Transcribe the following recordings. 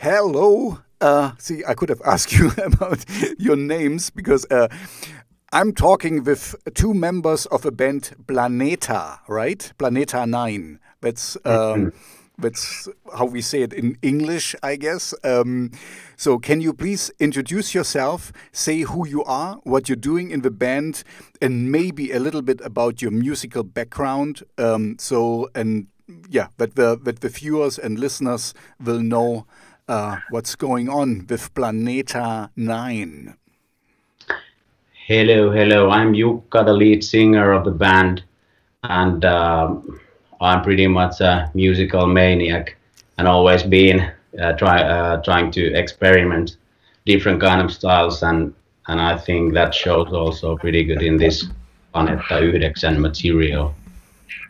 Hello. See, I could have asked you about your names because I'm talking with two members of a band, Planeetta, right? Planeetta 9. That's how we say it in English, I guess. So can you please introduce yourself, say who you are, what you're doing in the band, and maybe a little bit about your musical background, that the viewers and listeners will know what's going on with Planeetta 9. Hello. I'm Jukka, the lead singer of the band, and I'm pretty much a musical maniac, and always been trying to experiment different kind of styles, and I think that shows also pretty good in this Planeetta 9 material.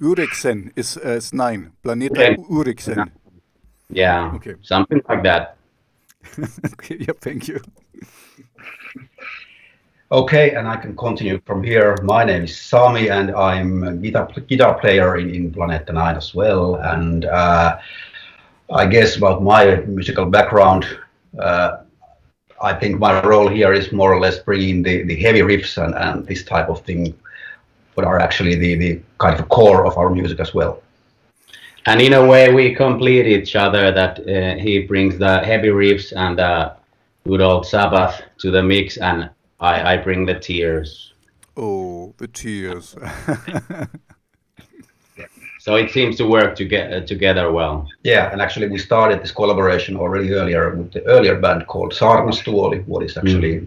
9 is 9. Planeetta 9. Yeah, okay. Something like that. Okay, yeah, thank you. Okay, and I can continue from here. My name is Sami, and I'm a guitar player in Planeetta 9 as well. And I guess about my musical background, I think my role here is more or less bringing the heavy riffs and this type of thing, but are actually the kind of core of our music as well. And in a way, we complete each other. That he brings the heavy riffs and good old Sabbath to the mix, and I bring the tears. Oh, the tears. So it seems to work together well. Yeah, and actually we started this collaboration already earlier with the earlier band called Saarnastuoli, what is actually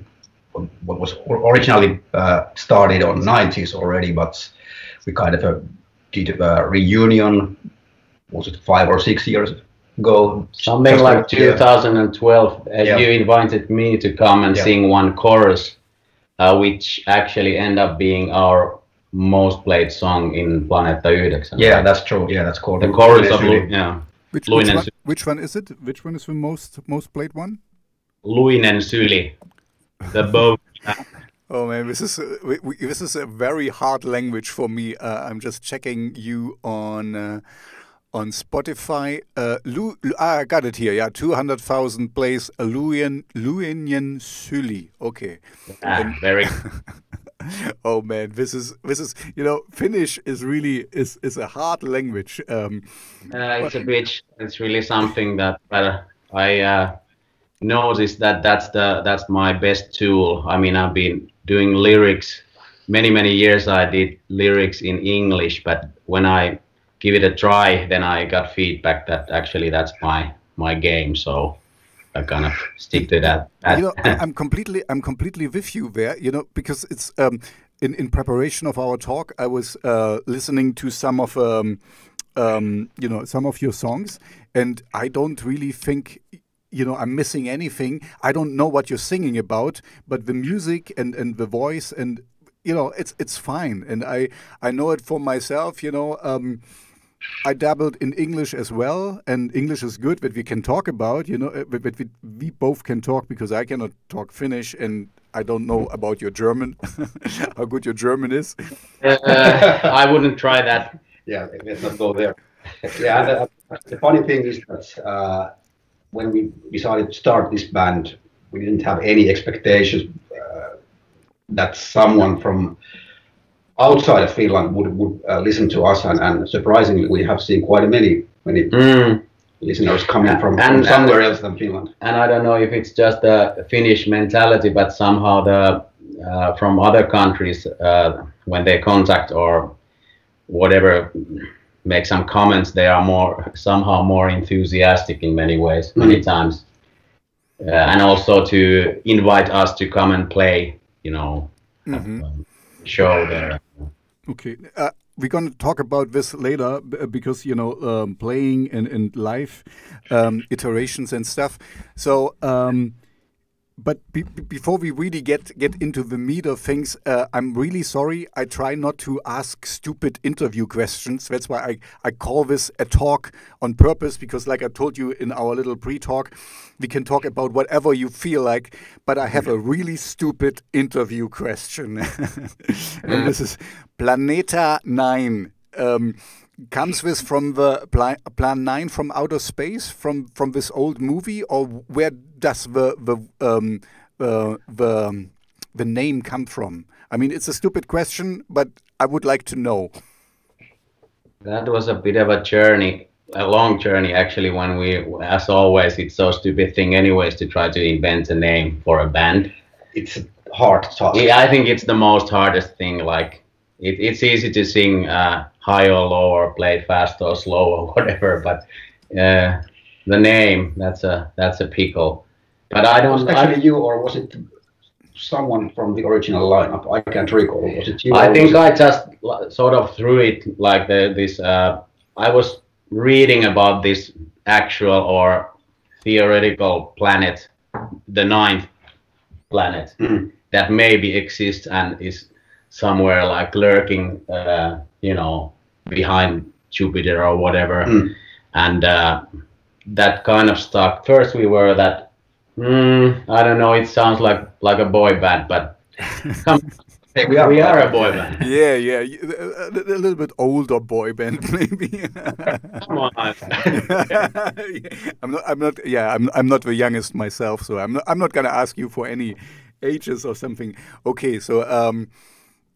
what was originally started on 90s already, but we kind of did a reunion. Was it 5 or 6 years ago? Something like 2012. You invited me to come and sing one chorus, which actually ended up being our most played song in Planeetta 9. Yeah, that's true. Yeah, that's called the chorus of Which one is it? Which one is the most played one? Luinen Syli. The boat. Oh man, this is a very hard language for me. I'm just checking you on Spotify. I got it here. Yeah, 200,000 plays. Luinen Syli. Okay. Very. Oh man, this is Finnish is really is a hard language. It's a bitch. It's really something that I noticed that's my best tool. I mean, I've been doing lyrics many years. I did lyrics in English, but when I give it a try, then I got feedback that actually that's my game. So I kind of stick to that. I'm completely with you there. Because it's in preparation of our talk, I was listening to some of some of your songs, and I don't really think I'm missing anything. I don't know what you're singing about, but the music and the voice and it's fine, and I know it for myself. I dabbled in English as well, and English is good that we can talk about, but we both can talk, because I cannot talk Finnish, and I don't know about your German, how good your German is. I wouldn't try that. Yeah, let's not go there. Yeah, the funny thing is that when we decided to start this band, we didn't have any expectations that someone from outside of Finland would listen to us, and surprisingly, we have seen quite many listeners coming from somewhere else than Finland. And I don't know if it's just a Finnish mentality, but somehow from other countries, when they contact or whatever, make some comments, they are somehow more enthusiastic in many ways, many times, and also to invite us to come and play, show there. Okay, we're going to talk about this later, because playing and live iterations and stuff. So but before we really get into the meat of things, I'm really sorry. I try not to ask stupid interview questions. That's why I call this a talk on purpose, because like I told you in our little pre-talk, we can talk about whatever you feel like, but I have a really stupid interview question. And this is Planeetta 9. comes this from the Plan 9 from outer space, from this old movie, or where does the name come from? I mean, it's a stupid question, but I would like to know. That was a bit of a journey, a long journey actually, when we, as always, it's so stupid thing anyways to try to invent a name for a band. It's hard task. Yeah, I think it's the most hardest thing. Like it's easy to sing high or low or play fast or slow or whatever, but the name, that's a pickle. But I don't. Was it actually you, or was it someone from the original lineup? I can't recall. Was it you? I think I just sort of threw it like this. I was reading about this actual or theoretical planet, the ninth planet, that maybe exists and is somewhere like lurking, behind Jupiter or whatever. And that kind of stuck. First we were that. I don't know. It sounds like a boy band, but we are a boy band. Yeah, a little bit older boy band, maybe. Come on. I'm not the youngest myself, so I'm not gonna ask you for any ages or something. Okay, so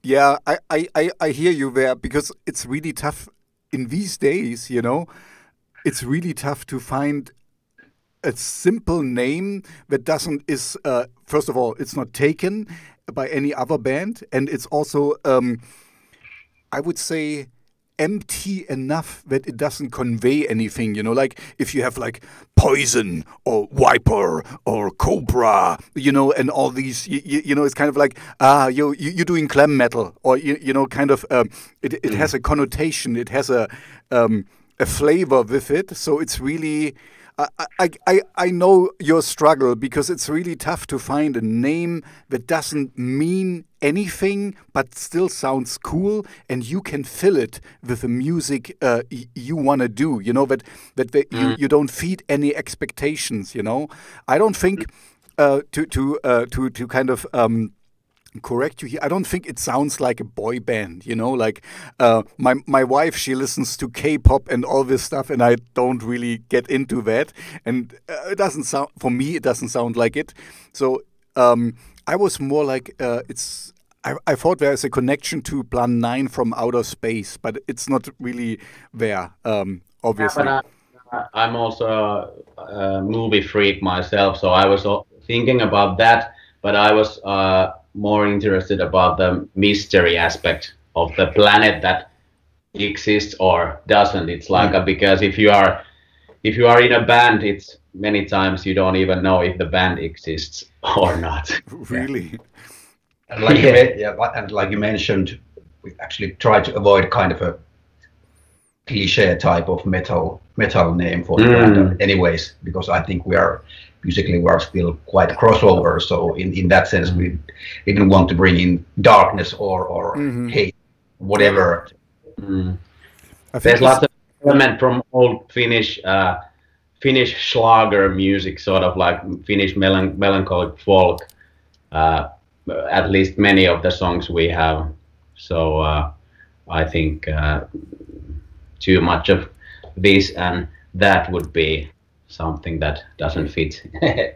I hear you there, because it's really tough in these days. It's really tough to find a simple name that is first of all, it's not taken by any other band, and it's also I would say empty enough that it doesn't convey anything. Like if you have like Poison or Viper or Cobra, and all these, it's kind of like you're doing glam metal, or kind of it has a connotation, it has a flavor with it, so it's really. I know your struggle, because it's really tough to find a name that doesn't mean anything but still sounds cool, and you can fill it with the music you want to do. You don't feed any expectations. I don't think to kind of. Correct you here. I don't think it sounds like a boy band, like my wife, she listens to K-pop and all this stuff, and I don't really get into that, and it doesn't sound, for me, it doesn't sound like it. So I was more like I thought there's a connection to Plan 9 from outer space, but it's not really there, obviously. Yeah, but I'm also a movie freak myself, so I was thinking about that, but I was more interested about the mystery aspect of the planet that exists or doesn't. It's like because if you are in a band, it's many times you don't even know if the band exists or not. Really? And like you mentioned, we actually try to avoid kind of a cliche type of metal name for the band anyways, because I think we are still quite crossover, so in that sense we didn't want to bring in darkness or hate, whatever. There's lots of element from old Finnish Schlager music, sort of like Finnish melancholic folk, at least many of the songs we have. So I think too much of this and that would be something that doesn't fit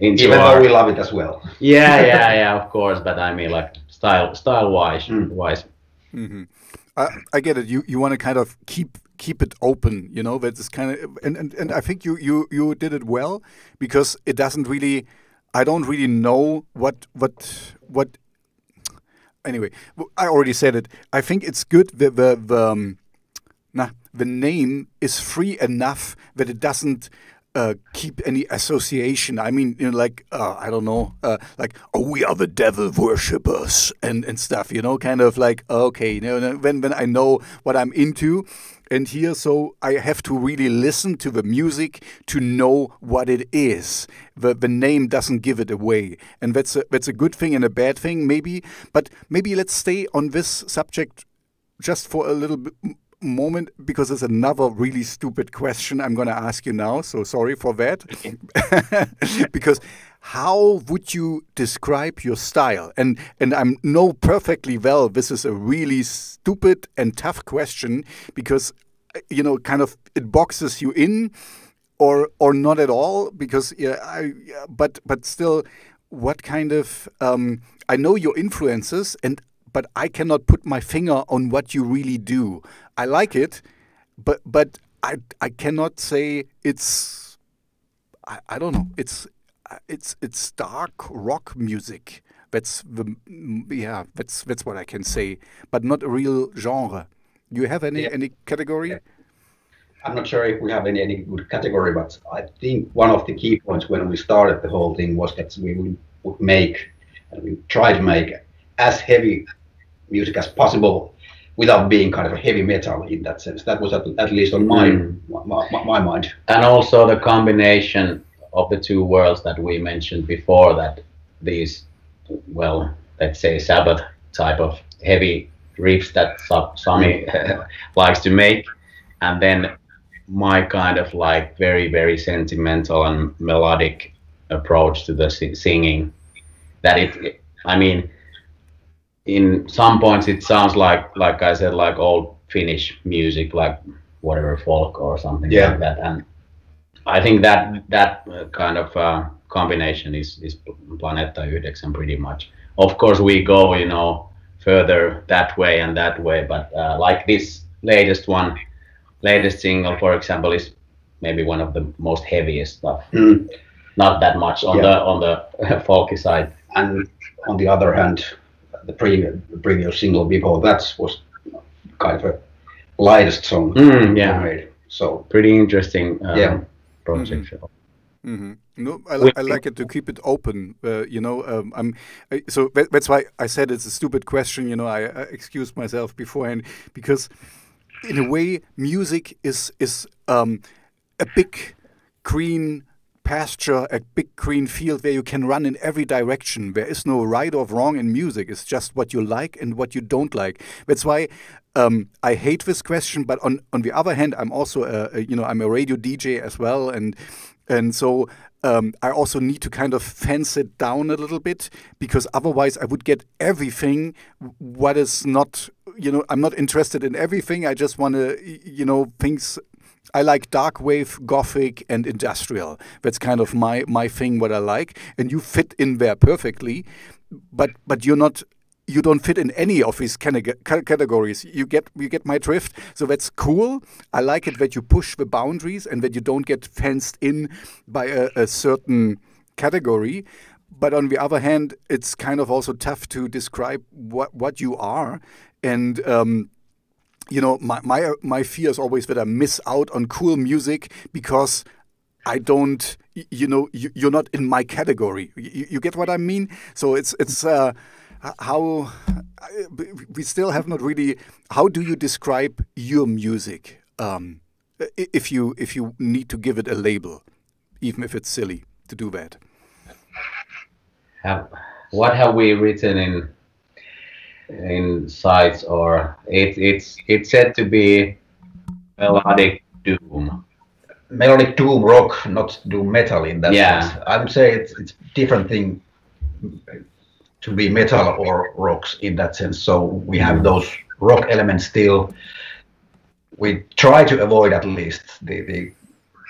into even though we love it as well. Yeah, of course, but I mean like style wise. I get it. You want to kind of keep it open, that's kind of, and I think you did it well, because it doesn't really, I don't really know what anyway, I already said it. I think it's good that the name is free enough that it doesn't keep any association. I mean, I don't know, like, we are the devil worshippers and stuff, kind of like, okay, when I know what I'm into, and here, so I have to really listen to the music to know what it is. The name doesn't give it away, and that's a good thing and a bad thing, maybe. But maybe let's stay on this subject just for a little moment, because it's another really stupid question I'm going to ask you now, so sorry for that. Because how would you describe your style? And I know perfectly well this is a really stupid and tough question, because kind of it boxes you in, or not at all? Because but still, what kind of I know your influences, but I cannot put my finger on what you really do. I like it, but I cannot say it's. I don't know. It's dark rock music. That's what I can say, but not a real genre. Do you have any category? Yeah. I'm not sure if we have any good category, but I think one of the key points when we started the whole thing was that we would make, and we try to make, as heavy music as possible without being kind of a heavy metal in that sense. That was at least on my mind. And also the combination of the two worlds that we mentioned before, that these, well, let's say Sabbath type of heavy riffs that Sami likes to make, and then my kind of like very, very sentimental and melodic approach to the singing. That I mean, in some points it sounds like I said, like old Finnish music, like whatever, folk or something like that. And I think that kind of combination is Planeetta 9 pretty much. Of course, we go, further that way and that way, but like this latest single, for example, is maybe one of the most heaviest stuff. Not that much on the folky side. And on the other hand, the previous single before that was kind of a lightest song. Made. So pretty interesting project. No, I like it to keep it open. So that's why I said it's a stupid question. I excused myself beforehand, because in a way, music is a big green pasture, a big green field where you can run in every direction. There is no right or wrong in music. It's just what you like and what you don't like. That's why I hate this question. But on the other hand, I'm also I'm a radio DJ as well, and so I also need to kind of fence it down a little bit, because otherwise I would get everything. What is not, I'm not interested in everything. I just want to, things. I like dark wave, gothic, and industrial. That's kind of my thing, what I like. And you fit in there perfectly, but you don't fit in any of these categories. You get my drift. So that's cool. I like it that you push the boundaries and that you don't get fenced in by a certain category. But on the other hand, it's kind of also tough to describe what you are. And my fear is always that I miss out on cool music because I don't, you're not in my category. You get what I mean? So it's how we still have not really. How do you describe your music? If you need to give it a label, even if it's silly to do that. What have we written in sites, or it's said to be melodic doom? Melodic doom rock, not doom metal in that sense. I would say it's different thing to be metal or rocks in that sense. So we have those rock elements still. We try to avoid at least the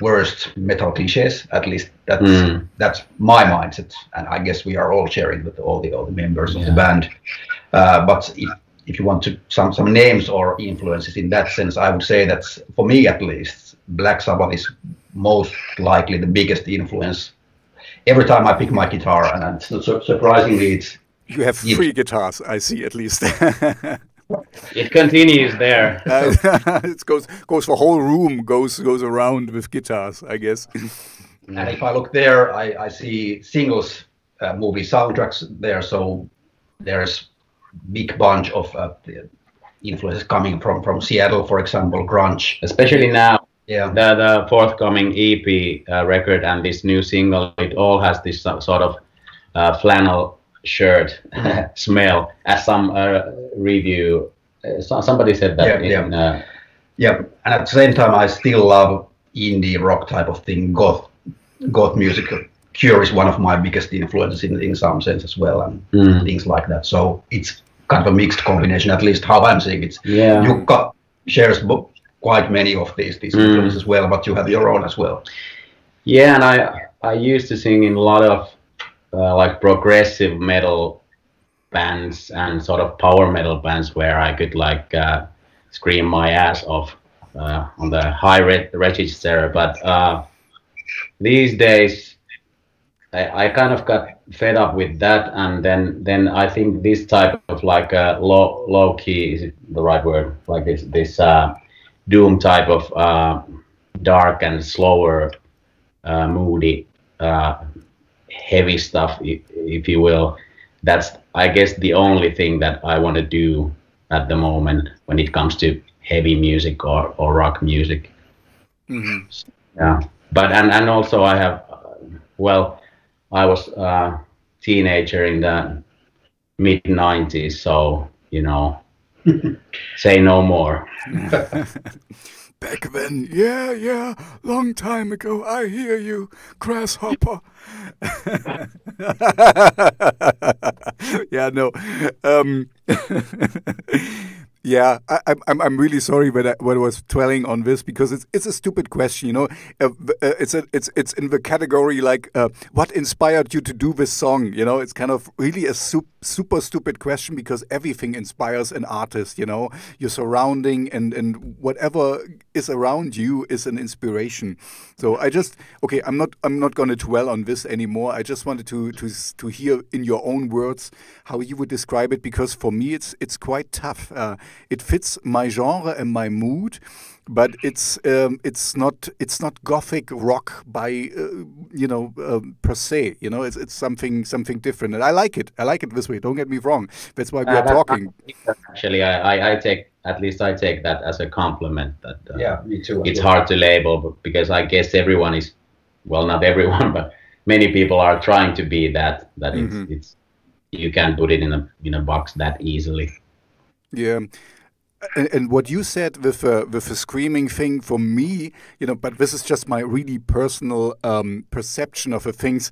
worst metal cliches. At least that's my mindset, and I guess we are all sharing with all the members of the band. But if you want to some names or influences in that sense, I would say that for me at least, Black Sabbath is most likely the biggest influence. Every time I pick my guitar, and surprisingly, you have 3 guitars, I see, at least. It continues there. It goes the whole room goes around with guitars, I guess. And if I look there, I see singles, movie soundtracks there. So there's big bunch of influences coming from Seattle, for example, grunge. Especially now, the forthcoming EP record and this new single, it all has this sort of flannel shirt smell, as some review. Somebody said that. And at the same time, I still love indie rock type of thing, goth music. Cure is one of my biggest influences in some sense as well, and things like that. So it's kind of a mixed combination, at least how I'm seeing it. Yeah. Jukka shares quite many of these influences as well, but you have your own as well. Yeah, and I used to sing in a lot of like progressive metal bands and sort of power metal bands where I could like scream my ass off on the high register. But these days I kind of got fed up with that, and then I think this type of like low key, is it the right word? Like this doom type of dark and slower, moody, heavy stuff, if you will. That's, I guess, the only thing that I want to do at the moment when it comes to heavy music or rock music. Mm-hmm. Yeah, but and also I have, well, I was a teenager in the mid '90s, so say no more. Back then, yeah, long time ago, I hear you, grasshopper. Yeah, no. Yeah, I'm really sorry when I was dwelling on this, because it's a stupid question, it's in the category like what inspired you to do this song, It's kind of really a super stupid question, because everything inspires an artist, Your surrounding and whatever is around you is an inspiration. So I'm not going to dwell on this anymore. I just wanted to hear in your own words how you would describe it, because for me it's quite tough. It fits my genre and my mood, but it's not gothic rock by per se. It's something different, and I like it this way. Don't get me wrong. That's why we are talking. Actually, I take that as a compliment. That yeah, me too. It's hard to label, because I guess everyone is, well, not everyone, but many people are trying to be that. That it's you can't put it in a box that easily. Yeah. And what you said with the screaming thing, for me, but this is just my really personal perception of the things.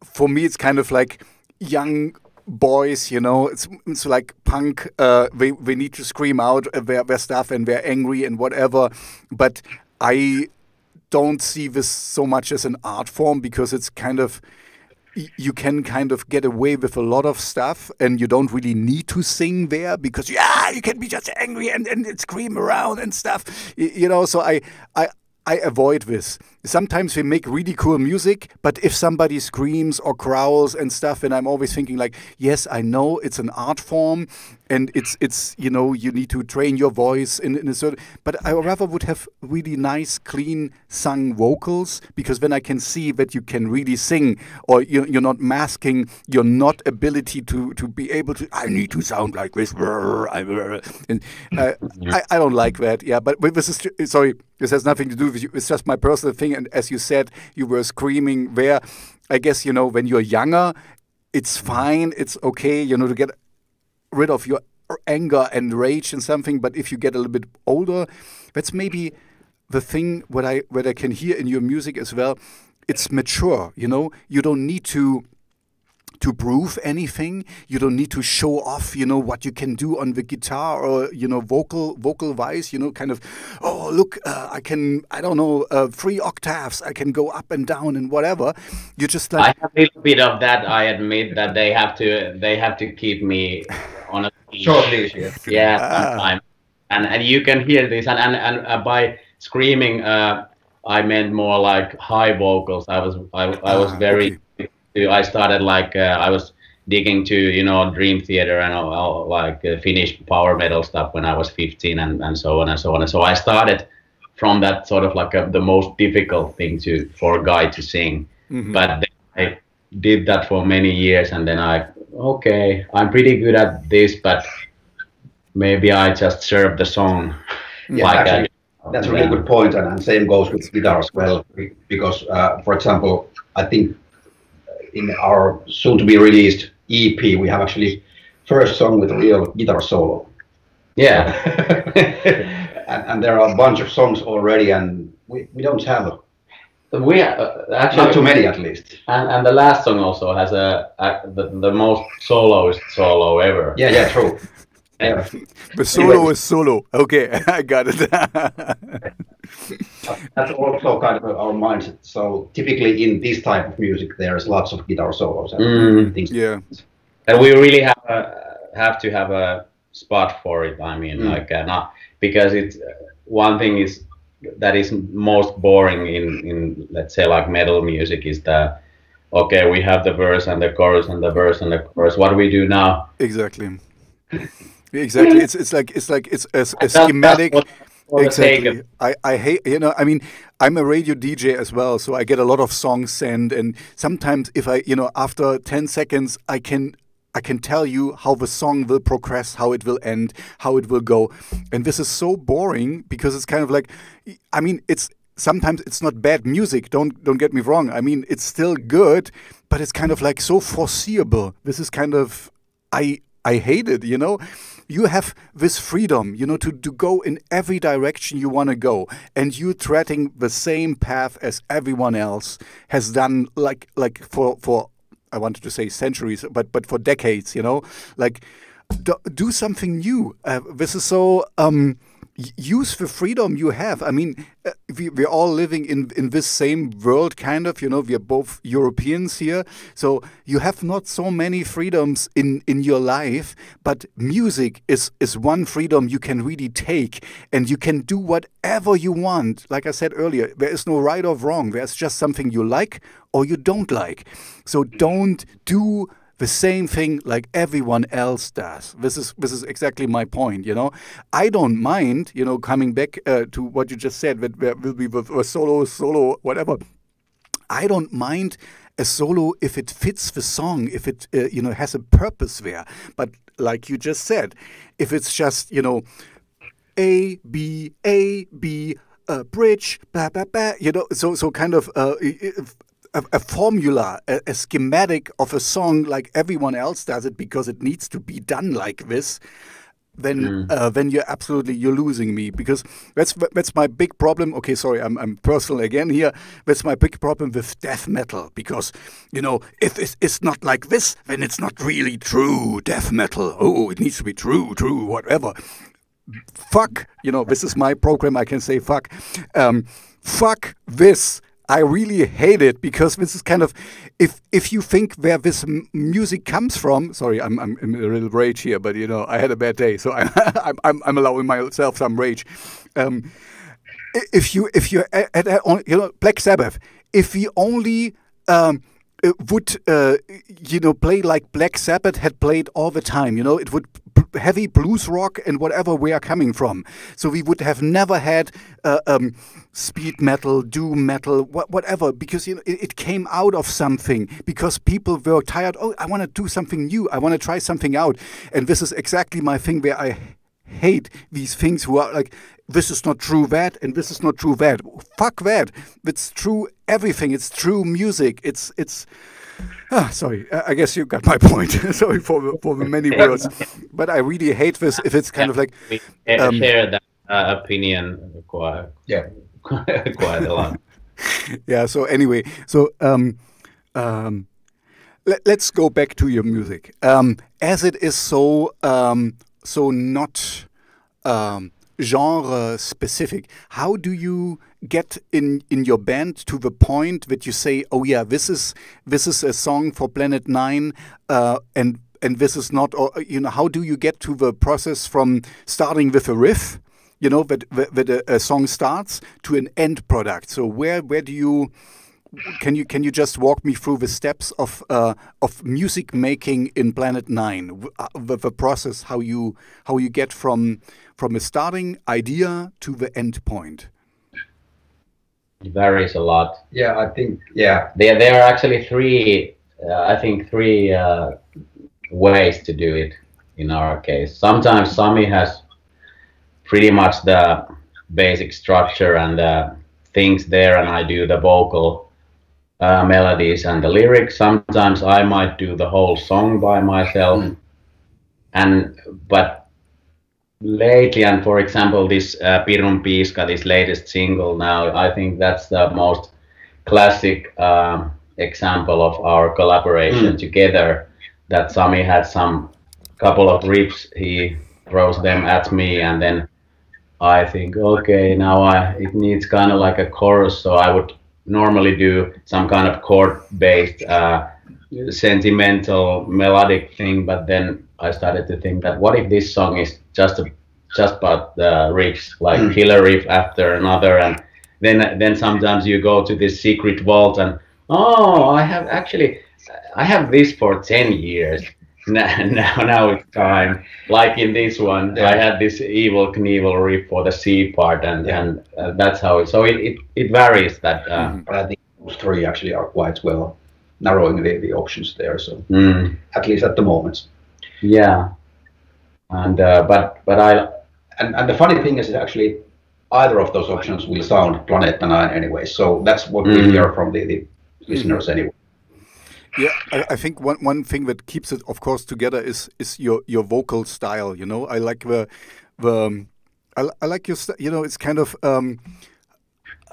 For me, it's kind of like young boys, it's like punk. They need to scream out their stuff, and they're angry and whatever. But I don't see this so much as an art form, because it's kind of, you can kind of get away with a lot of stuff, and you don't really need to sing there, because you can be just angry and scream around and stuff, so I avoid this. Sometimes we make really cool music, but if somebody screams or growls and stuff, and I'm always thinking like, yes, I know it's an art form, and it's you need to train your voice in a certain, but I rather would have really nice, clean sung vocals, because then I can see that you can really sing, or you're not masking your not ability to be able to, I need to sound like this, and I don't like that. Yeah, but this is, sorry, this has nothing to do with you. It's just my personal thing. And as you said, you were screaming there. I guess, when you're younger, it's fine. It's okay, to get rid of your anger and rage and something. But if you get a little bit older, that's maybe the thing what I can hear in your music as well. It's mature, You don't need to prove anything. You don't need to show off, what you can do on the guitar, or, vocal wise, kind of, oh, look, I can, 3 octaves, I can go up and down and whatever. You just like, I have a little bit of that. I admit that they have to keep me on a short leash. Yeah, sometimes. And you can hear this, and by screaming, I meant more like high vocals. I was very. Okay. I started like I was digging to Dream Theater and all like Finnish power metal stuff when I was 15 and so on and so on. And so I started from that sort of like the most difficult thing for a guy to sing. Mm-hmm. But then I did that for many years, and then I'm pretty good at this, but maybe I just serve the song. Yeah, like actually, that's a really good point, and same goes with guitar as well. Because, for example, I think in our soon-to-be released EP, we have actually first song with a real guitar solo. Yeah. and there are a bunch of songs already, and we don't have we actually not too many, at least. And the last song also has the most soloist solo ever. Yeah, true. The solo is solo. Okay, I got it. That's also kind of our mindset. So typically in this type of music, there's lots of guitar solos and things. Yeah. And we really have to have a spot for it. I mean, like not because it's one thing is that is most boring in let's say like metal music is that okay, we have the verse and the chorus and the verse and the chorus. What do we do now? Exactly. Exactly. It's like a schematic. Exactly. I hate, you know, I mean, I'm a radio DJ as well, so I get a lot of songs sent, and sometimes if I, you know, after 10 seconds, I can tell you how the song will progress, how it will end, how it will go. And this is so boring because it's kind of like, I mean, sometimes it's not bad music, don't get me wrong. I mean, it's still good, but it's kind of like so foreseeable. This is kind of, I hate it, you know? You have this freedom, you know, to go in every direction you want to go, and you treading the same path as everyone else has done, like for I wanted to say centuries, but for decades, you know, like do something new. This is so. Use the freedom you have. I mean, we're all living in this same world, kind of, you know, we're both Europeans here. So you have not so many freedoms in your life, but music is one freedom you can really take, and you can do whatever you want. Like I said earlier, there is no right or wrong. There's just something you like or you don't like. So don't do the same thing like everyone else does. This is exactly my point, you know. I don't mind, you know, coming back to what you just said, that there will be a solo, whatever. I don't mind a solo if it fits the song, if it, you know, has a purpose there. But like you just said, if it's just, you know, A, B, bridge, ba, ba, ba, you know, so kind of a formula, a schematic of a song like everyone else does it because it needs to be done like this, then you're losing me, because that's my big problem. Okay, sorry, I'm personal again here. That's my big problem with death metal, because, you know, if it's not like this, then it's not really true death metal. Oh, it needs to be true, whatever. Fuck, you know, this is my program. I can say fuck. Fuck this. I really hate it, because this is kind of, if you think where this music comes from. Sorry, I'm in a little rage here, but you know, I had a bad day, so I'm allowing myself some rage. If you're at you know, Black Sabbath, if we only would you know, play like Black Sabbath had played all the time, you know, it would heavy blues rock and whatever we are coming from. So we would have never had speed metal, doom metal, whatever, because, you know, it came out of something, because people were tired. Oh, I want to do something new. I want to try something out. And this is exactly my thing, where I hate these things who are like, this is not true that, and this is not true that. Fuck that. It's true everything. It's true music. It's sorry, I guess you got my point. Sorry for the many words, but I really hate this. If it's kind of like share that opinion quite a lot. Yeah. So anyway, let's go back to your music. As it is so not genre specific, how do you get in your band to the point that you say, oh yeah, this is a song for Planet 9, and this is not, or, you know, how do you get to the process from starting with a riff, you know, that a song starts, to an end product? So where do you, can you just walk me through the steps of music making in Planet 9, the process, how you get from a starting idea to the end point? It varies a lot. Yeah, I think, yeah. There are actually three ways to do it in our case. Sometimes Sami has pretty much the basic structure and the things there, and I do the vocal melodies and the lyrics. Sometimes I might do the whole song by myself. But lately, and for example, this Pirun Piiska, this latest single now, I think that's the most classic example of our collaboration together, that Sami had some couple of riffs he throws them at me, and then I think, okay, now it needs kind of like a chorus, so I would normally do some kind of chord-based sentimental melodic thing, but then I started to think that what if this song is just about the riffs, like killer riff after another, and then sometimes you go to this secret vault and I have this for 10 years. Now it's time. Like in this one, I had this Evil Knievel riff for the C part, and that's how it. So it varies. That but I think those three actually are quite well narrowing the options there. So at least at the moment. Yeah. And but I and the funny thing is actually either of those options will sound Planeetta 9 anyway. So that's what we hear from the listeners anyway. Yeah, I think one thing that keeps it, of course, together is your vocal style. You know, I like I like your it's kind of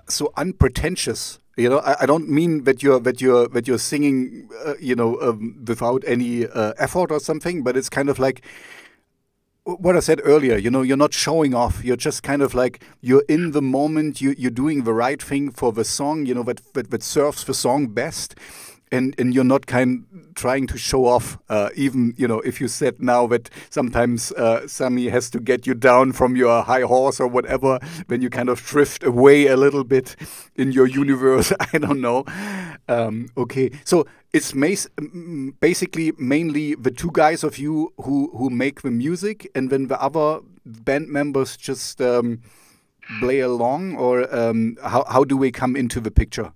so unpretentious. You know, I don't mean that you're singing without any effort or something, but it's kind of like what I said earlier. You know, you're not showing off. You're just kind of like you're in the moment. You're doing the right thing for the song. You know, that serves the song best. And you're not trying to show off, even, if you said now that sometimes Sami has to get you down from your high horse or whatever, when you kind of drift away a little bit in your universe, I don't know. Okay, so it's basically mainly the two guys of you who make the music, and then the other band members just play along, or how do we come into the picture?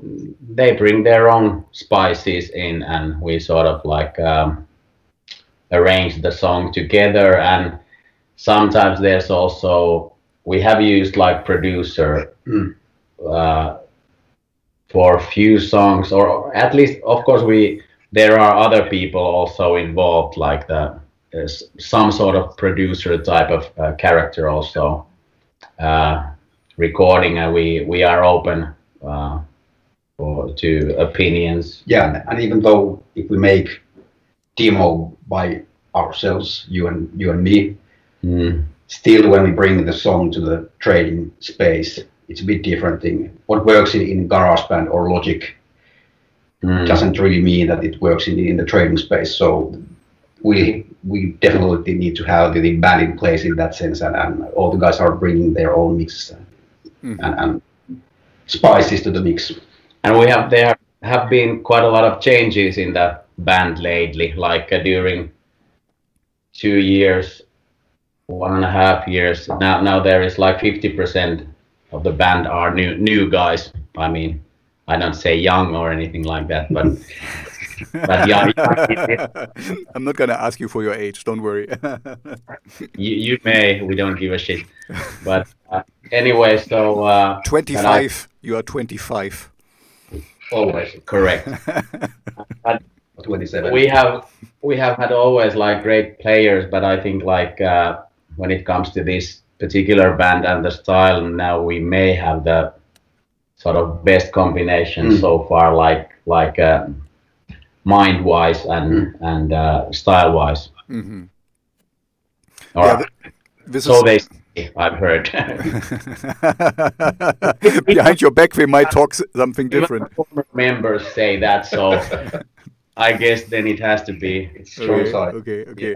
They bring their own spices in, and we sort of like arrange the song together. And sometimes there's also, we have used like producer for a few songs, or at least, of course, there are other people also involved, like there's some sort of producer type of character also recording, and we are open to opinions. Yeah, and even though if we make demo by ourselves, you and me, still when we bring the song to the trading space, it's a bit different thing. What works in GarageBand or Logic doesn't really mean that it works in the trading space. So we definitely need to have the band in place in that sense, and all the guys are bringing their own mix and spices to the mix. And there have been quite a lot of changes in the band lately, like during 2 years, 1.5 years. Now there is like 50% of the band are new guys. I mean, I don't say young or anything like that, but young. I'm not going to ask you for your age, don't worry. you may, we don't give a shit. But anyway, so... 25, you are 25. Always correct. 27. We have had always like great players, but I think like when it comes to this particular band and the style, now we may have the sort of best combination so far, like mind wise and style wise. Mm-hmm. They say, I've heard. Behind your back, we might talk something different. Former members say that, so I guess then it has to be. It's true. Okay.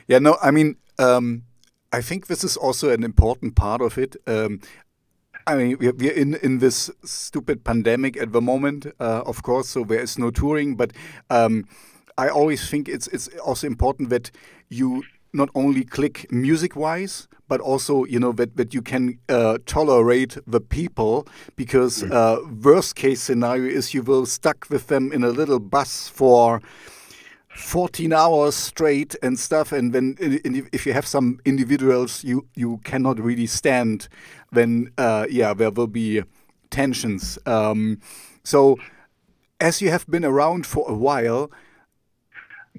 Yeah, no, I mean, I think this is also an important part of it. I mean, we're in this stupid pandemic at the moment, of course, so there is no touring, but I always think it's also important that you not only click music-wise, but also, that you can tolerate the people, because worst case scenario is you will stuck with them in a little bus for 14 hours straight and stuff, and then if you have some individuals you cannot really stand, then there will be tensions. So as you have been around for a while,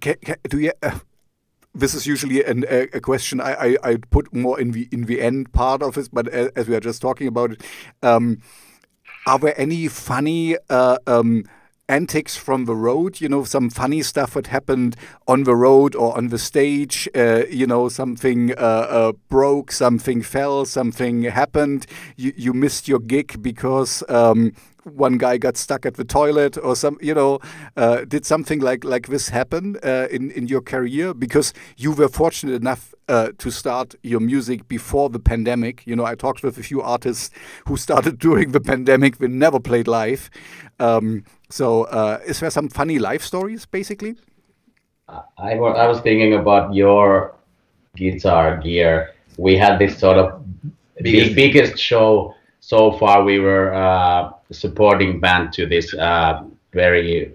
do you... this is usually a question I put more in the end part of it, but as we are just talking about it, are there any funny antics from the road, some funny stuff that happened on the road or on the stage, something broke, something fell, something happened, you missed your gig because one guy got stuck at the toilet or did something like this happen in your career? Because you were fortunate enough to start your music before the pandemic. I talked with a few artists who started during the pandemic, they never played live. So is there some funny life stories, basically? I was thinking about your guitar gear. We had this sort of biggest show so far. We were supporting band to this very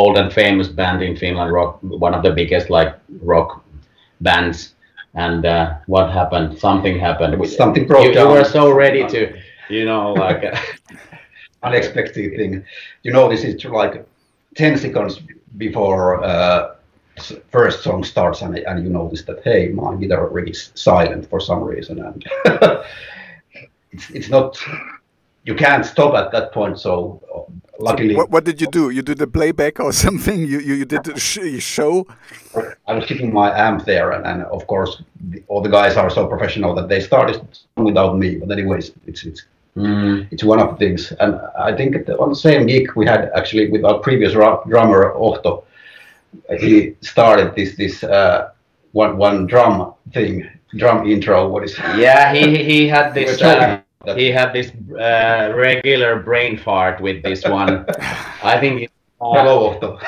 old and famous band in Finland, rock, one of the biggest rock bands. And what happened? Something happened. Something broke down. You were so ready to, unexpected thing. This is 10 seconds before first song starts, and you notice that, hey, my guitar rig is silent for some reason, and it's not. You can't stop at that point. So luckily, what did you do? You did a playback or something? You did a show? I was keeping my amp there, and of course, all the guys are so professional that they started without me. But anyways, it's one of the things. And I think on the same gig we had actually with our previous drummer Otto, he started this one drum intro. What is it? Yeah, he had this. He had this regular brain fart with this one. I think Hello, Otto.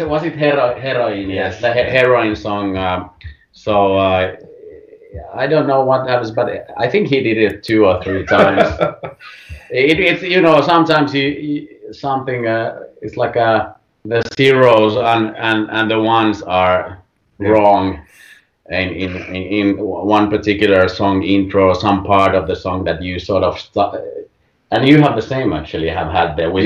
Was it Heroin? Yes, the Heroin song. So I don't know what happens, but I think he did it 2 or 3 times. It's sometimes something. It's like the zeros and the ones are wrong. In one particular song intro, some part of the song that you sort of and you have the same actually have had there with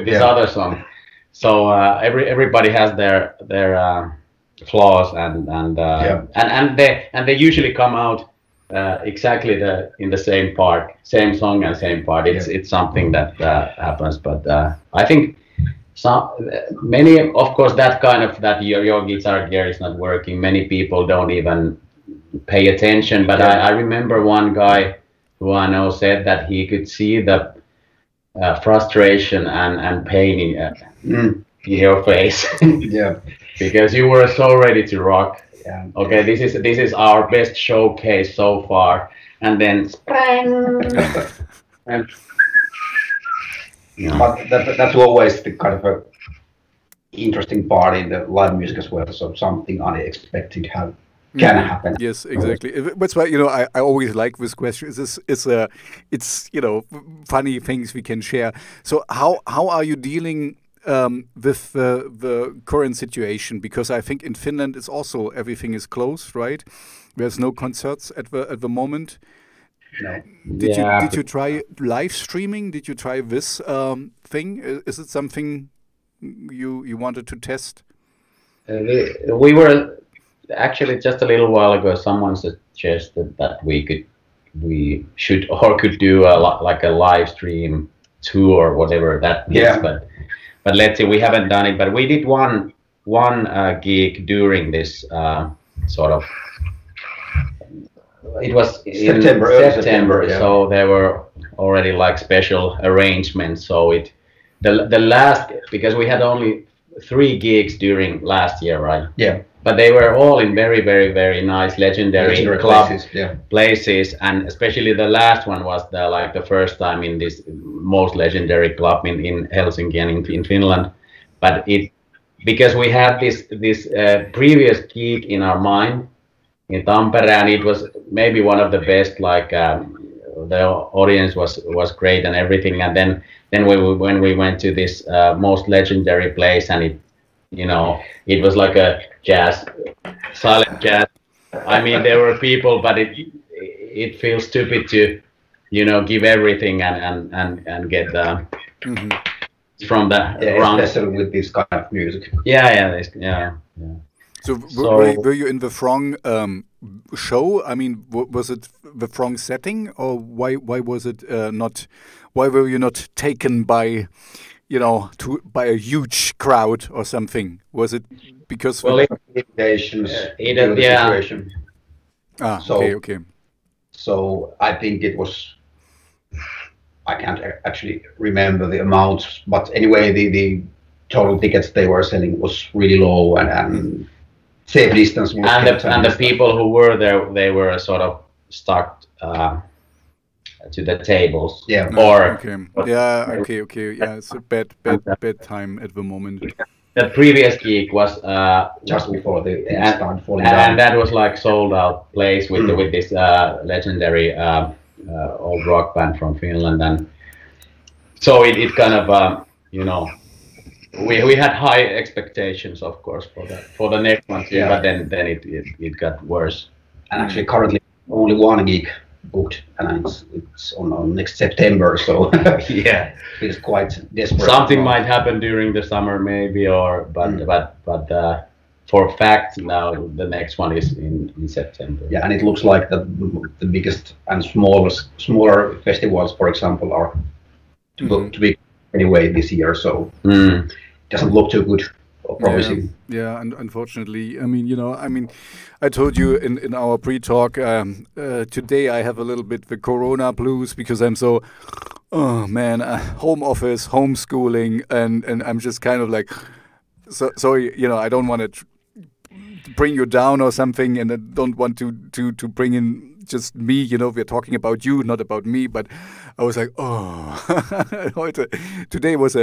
this other song. So everybody has their flaws and they usually come out exactly in the same part, same song and same part. It's something that happens, but I think. Many, of course, that your guitar gear is not working. Many people don't even pay attention. But I remember one guy who I know said that he could see the frustration and pain in your face. Because you were so ready to rock. Yeah. Okay, this is our best showcase so far, and then and. But that's always the kind of a interesting part in the live music as well. So something unexpected can happen. Yes, exactly. That's why I always like this question. It's funny things we can share. So how are you dealing with the current situation? Because I think in Finland it's also everything is closed, right? There's no concerts at the moment. No. Did you try live streaming? Did you try this thing? Is it something you wanted to test? We were actually just a little while ago. Someone suggested that we could do a live stream tour, whatever that is. But let's see, we haven't done it. But we did one gig during this sort of. It was in September, so there were already special arrangements. So the last, because we had only 3 gigs during last year, right? Yeah. But they were all in very, very, very nice legendary club places, and especially the last one was the first time in this most legendary club in Helsinki and in Finland. But because we had this previous gig in our mind. In Tampere, and it was maybe one of the best. The audience was great and everything. And then when we went to this most legendary place, and it was like a silent jazz. I mean, there were people, but it feels stupid to give everything and get from the around. Especially with this kind of music. Yeah. So were you in the wrong show? I mean, was it the wrong setting, or why was it not? Why were you not taken by you know, by a huge crowd or something? Was it because limitations due to the situation? Okay. So I think it was. I can't actually remember the amounts, but anyway, the total tickets they were selling was really low, and safe distance was and the people who were there, they were sort of stuck to the tables. Yeah. Okay. It's a bad time at the moment. The previous gig was just before the started falling down, down. and that was like sold out place with this legendary old rock band from Finland, and so it kind of you know, we had high expectations, of course, for the next one too, but then it got worse. And actually, currently only one gig booked, and it's on next September, so yeah, it's quite desperate. Something might happen during the summer, maybe, but for fact now the next one is in September. Yeah, and it looks like the biggest and smaller festivals, for example, are to be anyway this year, so it doesn't look too good or promising. Yeah, and unfortunately, I mean, I told you in our pre-talk today I have a little bit the Corona blues because I'm so, home office, homeschooling, and I'm just kind of like, so you know, I don't want to bring you down or something, and I don't want to bring in just me, you know, we're talking about you, not about me, but I was like, today was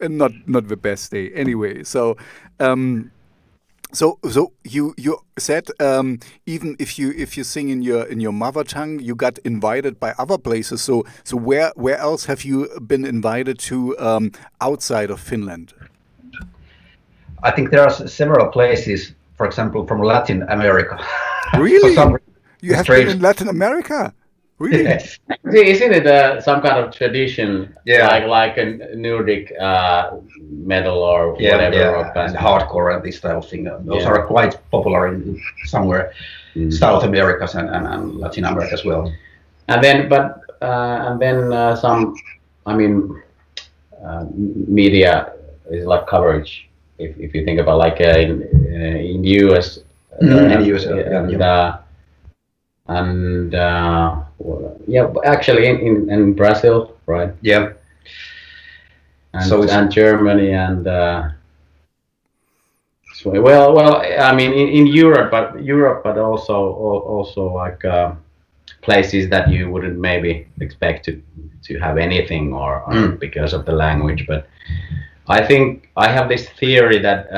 not the best day anyway. So you said even if you sing in your mother tongue, you got invited by other places. So where else have you been invited to outside of Finland? I think there are several places, for example, from Latin America. Really? You have been in Latin America? Really? Yes. Isn't it some kind of tradition? Yeah. Like a Nordic metal or whatever. Rock band. And hardcore and this type of thing. Those are quite popular in somewhere South America and Latin America as well. And then, some, I mean, media is like coverage. If you think about like in US, actually in Brazil, right? Yeah. And Germany and I mean in Europe, but also like places that you wouldn't maybe expect to have anything or because of the language, but. I think I have this theory that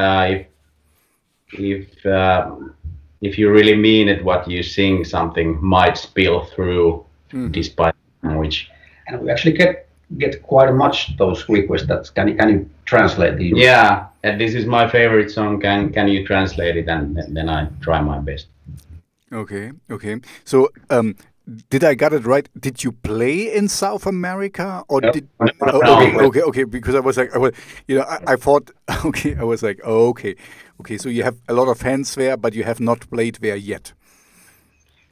if you really mean it, what you sing, something might spill through despite language. And we actually get quite much those requests. That can you translate the? Yeah, and this is my favorite song. Can you translate it? And then I try my best. Okay. So. Did I get it right? Did you play in South America, or did? Okay. Because I was like, I thought, okay, I was like, okay. So you have a lot of fans there, but you have not played there yet.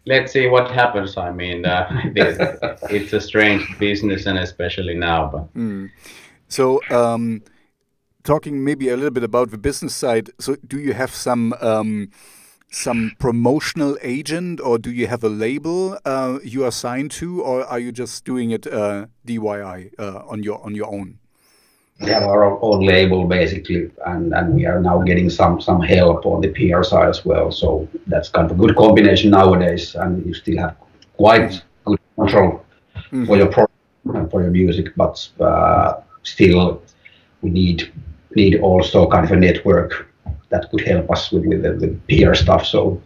Let's see what happens. I mean, it's a strange business, and especially now. But so, talking maybe a little bit about the business side. So, do you have some promotional agent, or do you have a label you are signed to, or are you just doing it DIY on your own? We have our own label basically, and we are now getting some help on the PR side as well. So that's kind of a good combination nowadays, and you still have quite good control for your product and for your music, but still we need also kind of a network that could help us with the PR stuff. So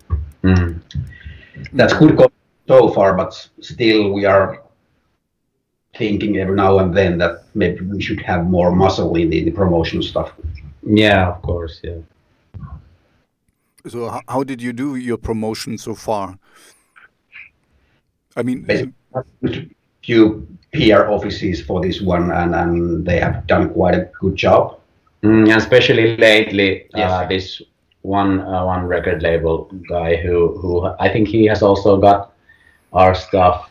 that's good so far, but still we are thinking every now and then that maybe we should have more muscle in the promotion stuff. Yeah, of course, yeah. So how did you do your promotion so far? I mean, basically, few PR offices for this one, and they have done quite a good job. Especially lately, this one record label guy who I think he has also got our stuff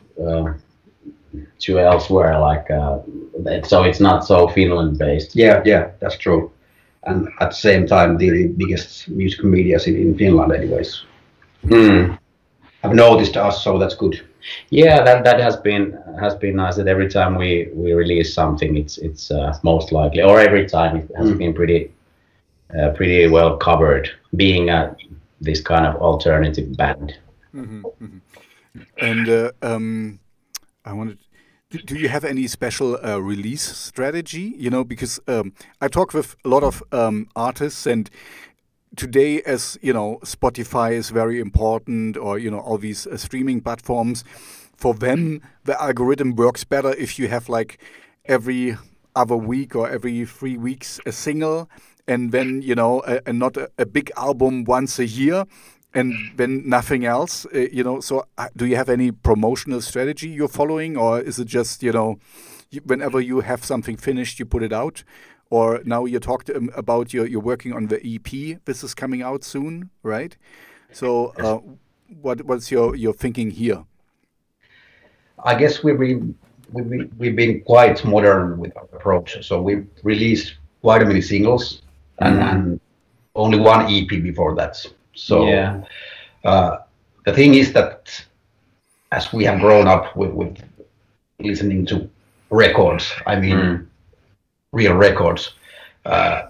to elsewhere. Like so, it's not so Finland based. Yeah, that's true. And at the same time, the biggest music medias in Finland, anyways, have noticed us, so that's good. Yeah, that has been nice. That every time we release something, it's most likely, or every time it has been pretty well covered, being this kind of alternative band. And I wanted. Do you have any special release strategy? You know, because I talk with a lot of artists, and today, as you know, Spotify is very important, or you know, all these streaming platforms. For them, the algorithm works better if you have like every other week or every 3 weeks a single, and then you know, and not a big album once a year. And then nothing else, you know. So, do you have any promotional strategy you're following, or is it just, you know, whenever you have something finished, you put it out? Or now you talked about you're working on the EP. This is coming out soon, right? So, what's your thinking here? I guess we've been quite modern with our approach. So we released quite many singles and only one EP before that. So the thing is that as we have grown up with listening to records, I mean real records, I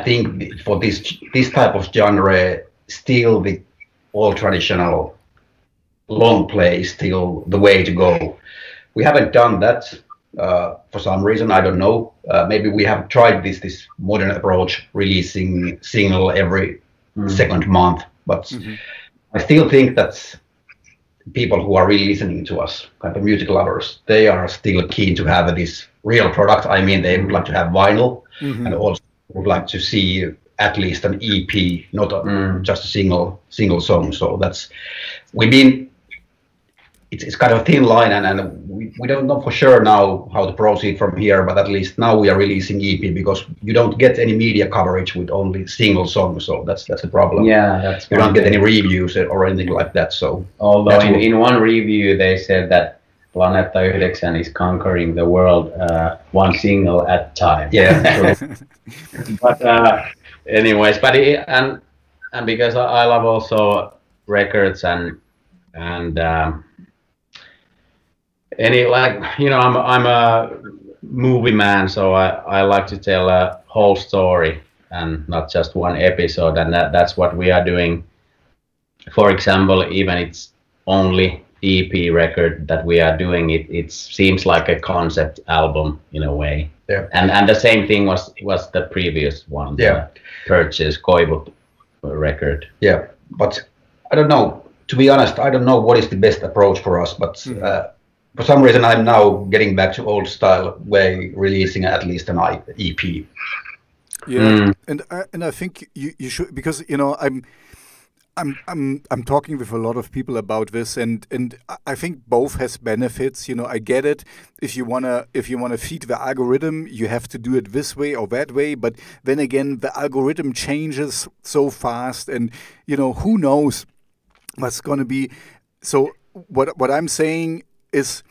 think for this type of genre, still the all traditional long play is still the way to go. We haven't done that for some reason, I don't know. Maybe we have tried this modern approach, releasing single every second month, but I still think that people who are really listening to us, kind of music lovers, they are still keen to have this real product. I mean, they would like to have vinyl and also would like to see at least an EP, not just a single song. So that's it's kind of a thin line, and we don't know for sure now how to proceed from here, but at least now we are releasing EP because you don't get any media coverage with only single songs, so that's the problem. Yeah, that's you don't get any reviews or anything like that. So although in one review they said that Planeetta 9 is conquering the world one single at a time. Yeah, but anyways, but and because I love also records and any, like, you know, I'm a movie man, so I like to tell a whole story and not just one episode, and that's what we are doing. For example, even it's only EP record that we are doing, it seems like a concept album in a way. Yeah. And the same thing was the previous one. Yeah. Purchase Koivut record. Yeah, but I don't know. To be honest, I don't know what is the best approach for us, but for some reason I'm now getting back to old style way, releasing at least an EP. Yeah, and I think you should, because you know I'm talking with a lot of people about this, and I think both has benefits. You know, I get it. If you wanna feed the algorithm, you have to do it this way or that way. But then again, the algorithm changes so fast, and you know, who knows what's gonna be. So what I'm saying is,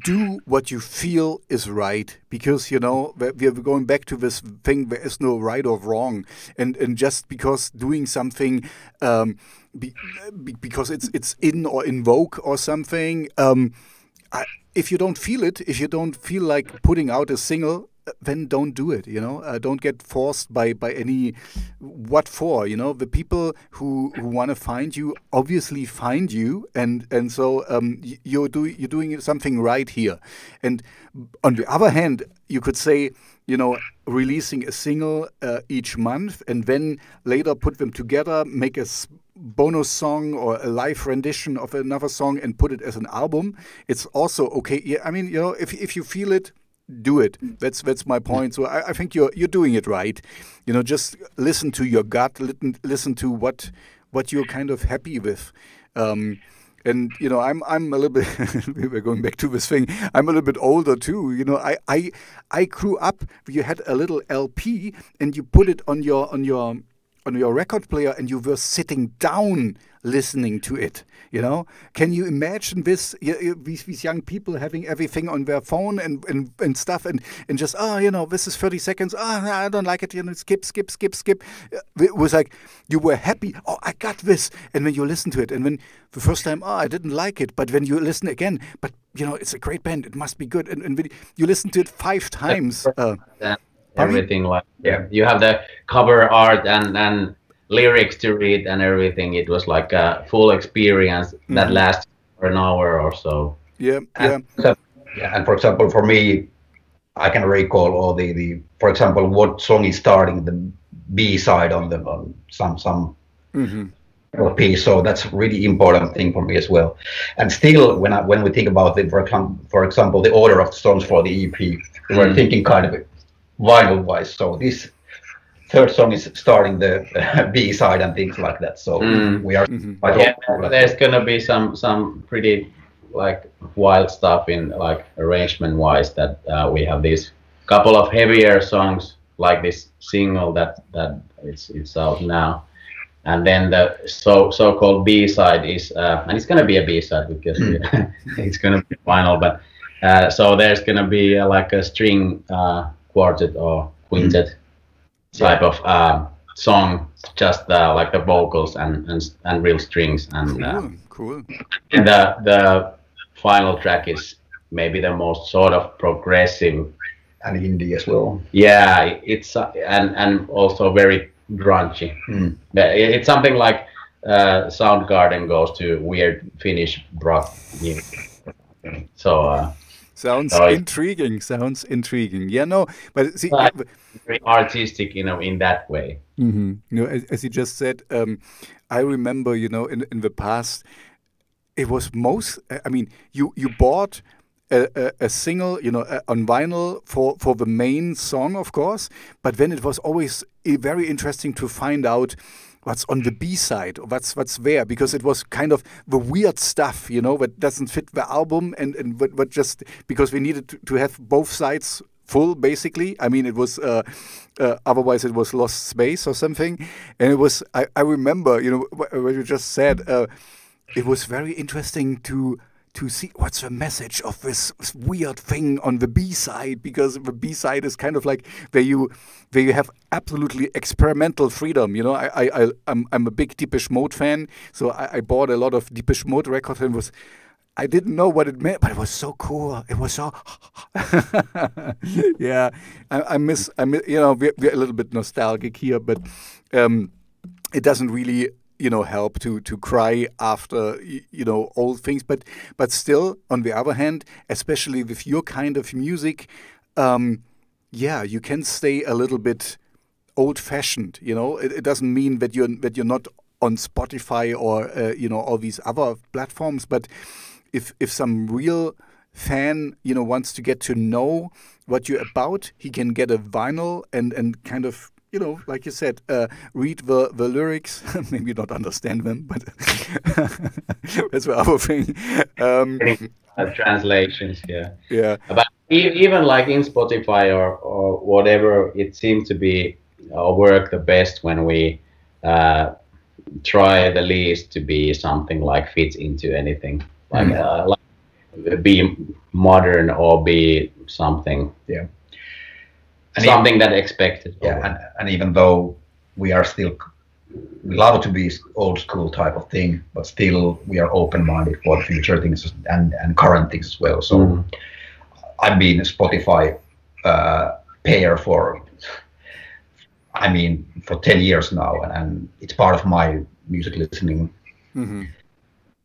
do what you feel is right, because you know we're going back to this thing. There is no right or wrong, and just because doing something because it's in or in vogue or something, if you don't feel it, if you don't feel like putting out a single, then don't do it. You know, don't get forced by any. What for? You know, the people who want to find you obviously find you, and so you're doing something right here. And on the other hand, you could say, you know, releasing a single each month, and then later put them together, make a bonus song or a live rendition of another song, and put it as an album. It's also okay. Yeah, I mean, you know, if you feel it, do it. That's my point. So I think you're doing it right. You know, just listen to your gut. Listen to what you're kind of happy with. And you know, I'm a little bit. We're going back to this thing. I'm a little bit older too. You know, I grew up. You had a little LP, and you put it on your on your record player and you were sitting down listening to it. You know, can you imagine this? These young people having everything on their phone and stuff, and just this is 30 seconds. I don't like it. You know, skip. It was like you were happy. Oh, I got this. And when you listen to it, and when the first time, I didn't like it, but when you listen again, but you know, it's a great band. It must be good. And when you listen to it 5 times. Everything you have the cover art and lyrics to read and everything. It was like a full experience that lasted for an hour or so. And for example, for me, I can recall all the for example, what song is starting the B side on some LP. So that's really important thing for me as well. And still, when we think about it, for example, the order of the songs for the EP, we're thinking kind of vinyl wise. So this third song is starting the B side and things like that. So we are. There's gonna be some pretty like wild stuff in like arrangement wise that we have these couple of heavier songs like this single that it's out now, and then the so-called B side is and it's gonna be a B side because it's gonna be vinyl, but so there's gonna be like a string quartet or quintet type of song, just like the vocals and real strings, and cool. And the final track is maybe the most sort of progressive and indie as well. Yeah, it's and also very grungy. It's something like Soundgarden goes to weird Finnish rock music. So. Sounds intriguing. Yeah, no, but see, very artistic, you know, in that way. You know, as you just said, I remember, you know, in the past, it was I mean, you bought a single, you know, on vinyl for the main song, of course, but then it was always very interesting to find out what's on the B side, or what's there, because it was kind of the weird stuff, you know, that doesn't fit the album, and but just because we needed to have both sides full, basically. I mean, it was otherwise it was lost space or something, and it was. I remember, you know, what you just said. It was very interesting to see what's the message of this weird thing on the B side, because the B side is kind of like where you have absolutely experimental freedom. You know, I'm a big Depeche Mode fan, so I bought a lot of Depeche Mode records, and I didn't know what it meant, but it was so cool. It was so yeah. I miss you know, we're a little bit nostalgic here, but it doesn't really, you know, help to cry after, you know, old things, but still, on the other hand, especially with your kind of music, you can stay a little bit old-fashioned. You know, it doesn't mean that you're not on Spotify or you know, all these other platforms, but if some real fan, you know, wants to get to know what you're about, he can get a vinyl and kind of, you know, like you said, read the lyrics, maybe not understand them, but that's the other thing. Translations, yeah. But even like in Spotify or whatever, it seems to be work the best when we try the least to be something like fits into anything, like be modern or be something. Yeah. Something that expected. Yeah, and even though we love to be old school type of thing, but still we are open-minded for future things and current things as well. So I've been a Spotify payer for 10 years now, and it's part of my music listening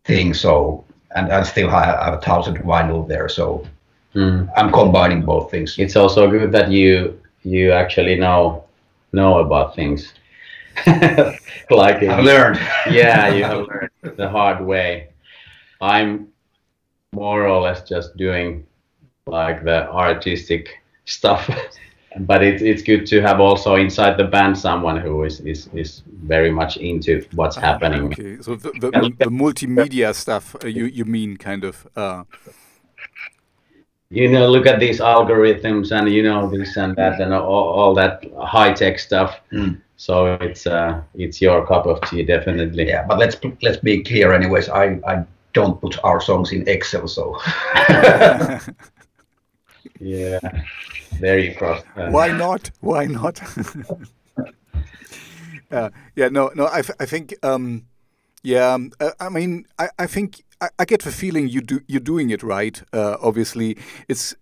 thing. So, and I still have 1,000 vinyl there. So I'm combining both things. It's also good that you actually know about things. Like I've learned. Yeah, you have learned the hard way. I'm more or less just doing like the artistic stuff, but it's good to have also inside the band someone who is very much into what's happening. Okay, so the multimedia stuff, you mean kind of. look at these algorithms and this and that and all that high tech stuff. So it's your cup of tea, definitely. Yeah, but let's be clear, anyways. I don't put our songs in Excel, so. Yeah, there you cross. Why not? Why not? Yeah, no. I think. I mean, I think I get the feeling you're doing it right. Obviously, it's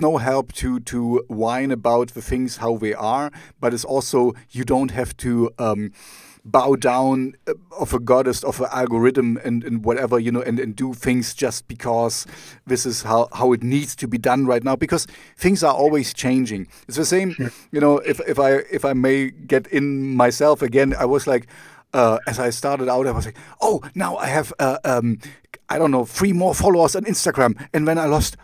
no help to whine about the things how they are, but it's also you don't have to bow down of a goddess of an algorithm and whatever, and do things just because this is how it needs to be done right now, because things are always changing. It's the same, if I may get in myself again, I was like, as I started out, I was like, oh, now I have, I don't know, 3 more followers on Instagram. And then I lost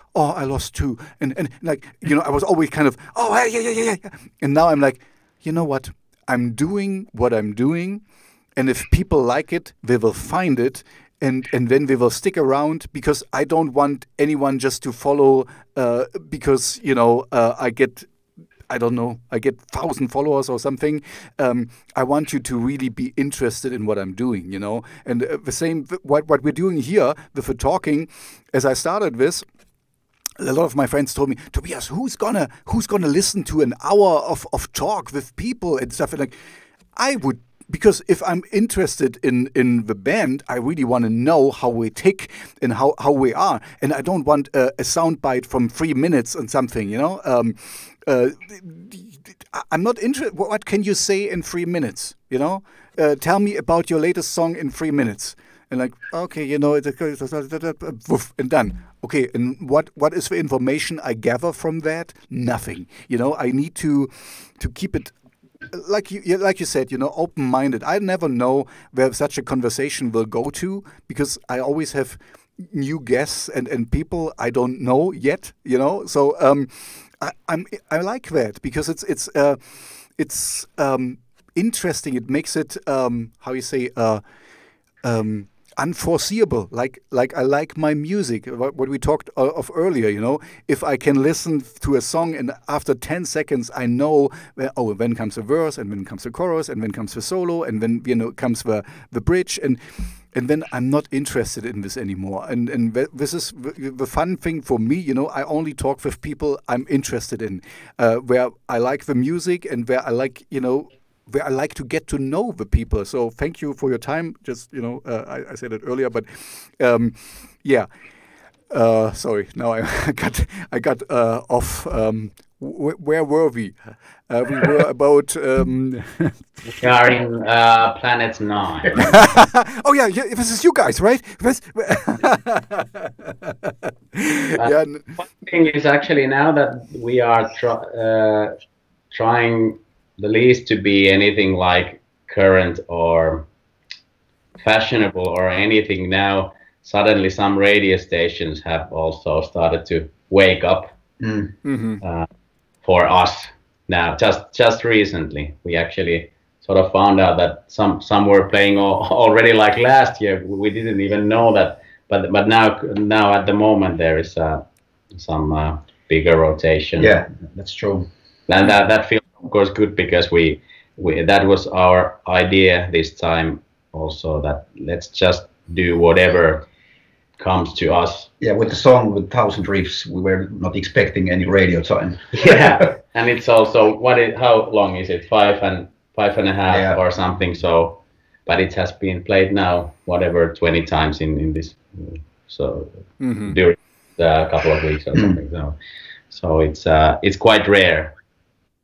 2. And like, I was always kind of, oh, yeah. And now I'm like, you know what? I'm doing what I'm doing. And if people like it, they will find it. And then they will stick around, because I don't want anyone just to follow because, I don't know, I get 1,000 followers or something. I want you to really be interested in what I'm doing, And the same, what we're doing here with the talking, as I started this, a lot of my friends told me, Tobias, who's gonna listen to an hour of talk with people and stuff? And like, I would, because if I'm interested in the band, I really want to know how we tick and how we are. And I don't want a soundbite from 3 minutes on something, I'm not interested. What can you say in 3 minutes? Tell me about your latest song in 3 minutes. And like, okay, and done. Okay, and what is the information I gather from that? Nothing. I need to keep it like you said, open-minded. I never know where such a conversation will go to, because I always have new guests and people I don't know yet. So I like that, because it's interesting. It makes it how you say unforeseeable. Like I like my music. What we talked of earlier. If I can listen to a song and after 10 seconds I know when comes the verse, and when comes the chorus, and when comes the solo, and then comes the bridge, and then I'm not interested in this anymore. And this is the fun thing for me. I only talk with people I'm interested in, where I like the music, and where I like, where I like to get to know the people. So thank you for your time. Just, I said it earlier, but yeah. Sorry, now I got off. Where were we? We were about. We are in Planet 9. Oh yeah, this is you guys, right? Yeah. One thing is, actually, now that we are trying the least to be anything like current or fashionable or anything, now suddenly some radio stations have also started to wake up for us. Now, just recently, we actually sort of found out that some were playing already, like last year. We didn't even know that, but now at the moment there is some bigger rotation. Yeah, that's true. And that feels, of course, good, because we that was our idea this time also, that let's just do whatever comes to us. Yeah, with the song with 1,000 riffs, we were not expecting any radio time. Yeah, and it's also how long is it? 5.5 or something. So, but it has been played now, whatever, 20 times in this. So during a couple of weeks or something. So it's quite rare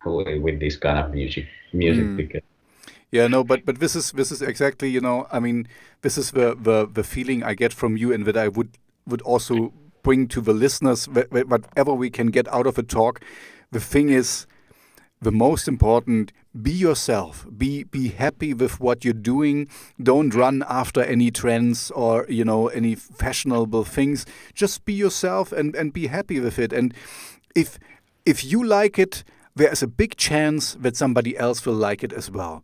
with this kind of music because. Yeah, no, but this is exactly, I mean, this is the feeling I get from you, and that I would also bring to the listeners, whatever we can get out of a talk. The thing is, the most important, be yourself, be happy with what you're doing. Don't run after any trends or, any fashionable things. Just be yourself and be happy with it. And if you like it, there is a big chance that somebody else will like it as well.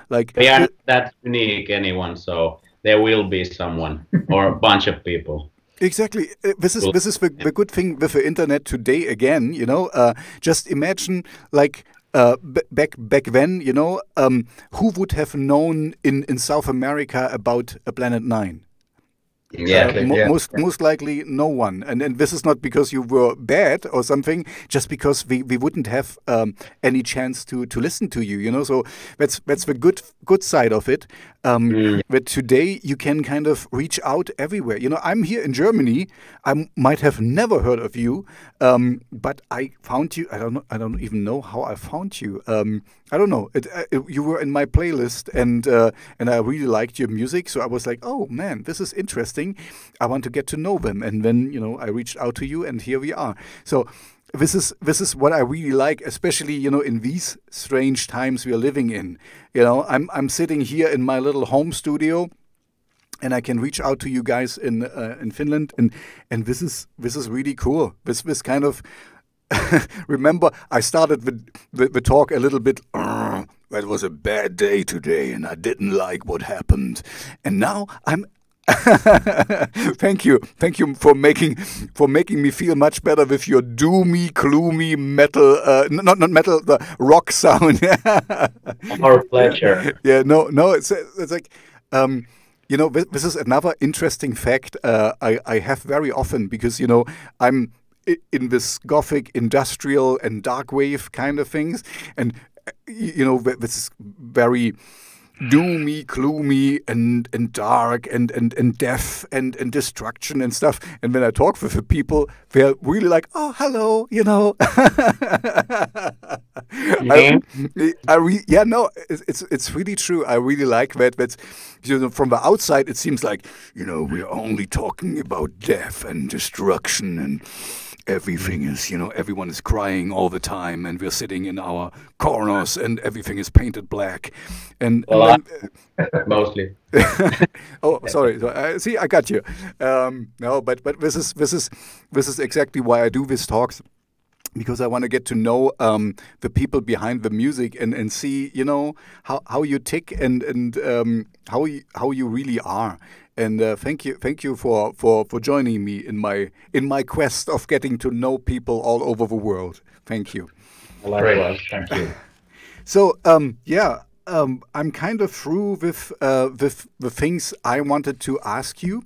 Like we are not that unique, anyone. So there will be someone or a bunch of people. Exactly. This is the good thing with the internet today. Again, just imagine like back then, who would have known in South America about a Planet Nine? Exactly. Most likely no one, and this is not because you were bad or something, just because we wouldn't have any chance to listen to you, so that's the good side of it. But today you can kind of reach out everywhere. I'm here in Germany. I might have never heard of you, but I found you. I don't even know how I found you. I don't know. You were in my playlist, and I really liked your music. So I was like, oh man, this is interesting. I want to get to know them. And then I reached out to you, and here we are. So this is what I really like, especially in these strange times we are living in. I'm sitting here in my little home studio, and I can reach out to you guys in Finland, and this is really cool. This kind of remember, I started the talk a little bit. That was a bad day today, and I didn't like what happened. And now I'm. Thank you for making me feel much better with your doomy, gloomy metal, not metal, the rock sound. Our pleasure. Yeah, no, it's like. This is another interesting fact I have very often, because I'm in this gothic, industrial, and dark wave kind of things, and this is very doomy, gloomy, and dark, and death, and destruction and stuff. And when I talk with the people, they're really like, oh, hello, it's really true. I really like that. That's from the outside, it seems like we're only talking about death and destruction, and everything is, everyone is crying all the time, and we're sitting in our corners, and everything is painted black. And mostly. Oh, sorry. See, I got you. No, but this is exactly why I do these talks, because I want to get to know the people behind the music, and see how you tick, and how you really are. And thank you for joining me in my quest of getting to know people all over the world. Thank you. Likewise, thank you. So I'm kind of through with the things I wanted to ask you.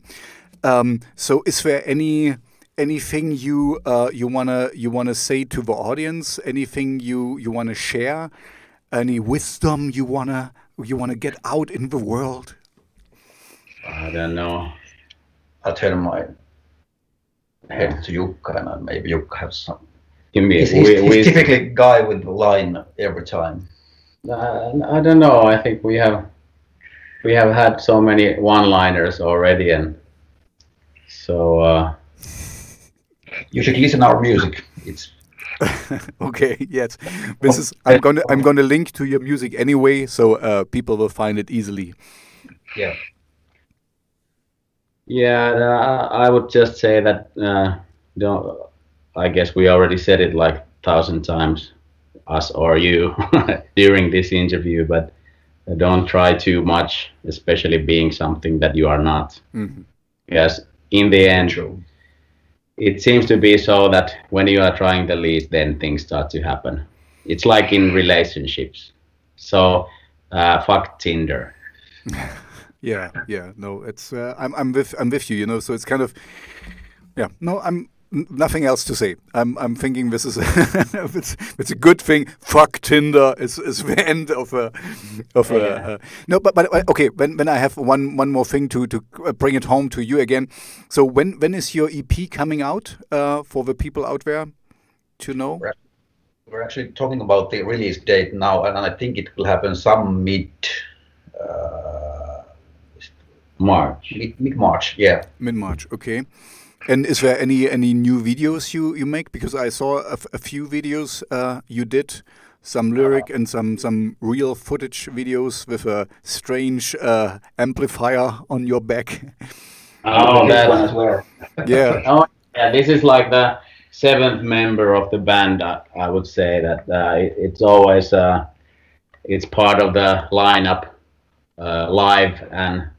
So is there anything you wanna say to the audience? Anything you wanna share? Any wisdom you wanna get out in the world? I don't know. I'll turn my head to Jukka, and maybe Jukka has some. He's typically a guy with the line every time. I don't know. I think we have had so many one-liners already, and so you should listen our music. It's okay. Yes, this is. I'm gonna link to your music anyway, so people will find it easily. Yeah. Yeah, I would just say that I guess we already said it like 1,000 times, us or you, during this interview, but don't try too much, especially being something that you are not. Mm-hmm. Yes, in the end, it seems to be so that when you are trying the least, then things start to happen. It's like in relationships. So, fuck Tinder. Yeah. No, it's I'm with you. So it's kind of No, I'm nothing else to say. I'm thinking this is it's a good thing. Fuck Tinder is the end of a no. But okay. When I have one more thing to bring it home to you again. So when is your EP coming out for the people out there to know? We're actually talking about the release date now, and I think it will happen some March. Mid-March, yeah. Mid-March, okay. And is there any new videos you make? Because I saw a few videos you did, some lyric and some real footage videos with a strange amplifier on your back. Oh, that one as well. Yeah. Oh, yeah. This is like the 7th member of the band. I would say that it's always it's part of the lineup, live and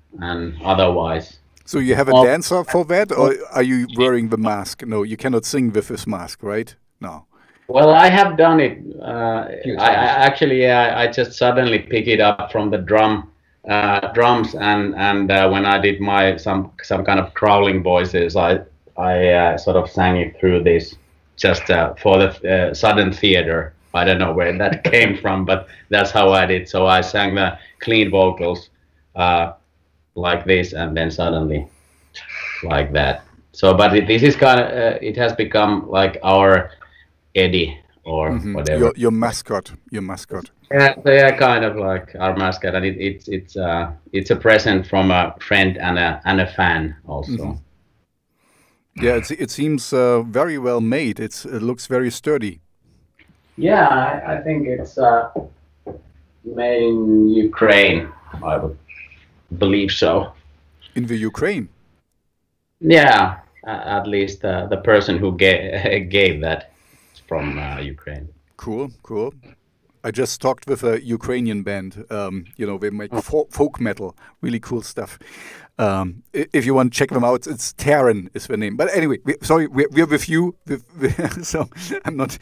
otherwise. So you have a dancer for that, or are you wearing the mask? No, you cannot sing with this mask, right? No. Well, I have done it. I just suddenly pick it up from the drums, and when I did some kind of growling voices, I sort of sang it through this just for the sudden theater. I don't know where that came from, but that's how I did. So I sang the clean vocals like this, and then suddenly like that. So, but this is kind of it has become like our Eddie or whatever. Your mascot. Yeah, kind of like our mascot, and it's a present from a friend and a fan also. Yeah, it seems very well made. It looks very sturdy. Yeah, I think it's made in Ukraine. I would believe so. In the Ukraine? Yeah, at least the person who gave that is from Ukraine. Cool. I just talked with a Ukrainian band. They make folk metal, really cool stuff. If you want to check them out, it's Terran is the name. But anyway, we're with you. So I'm not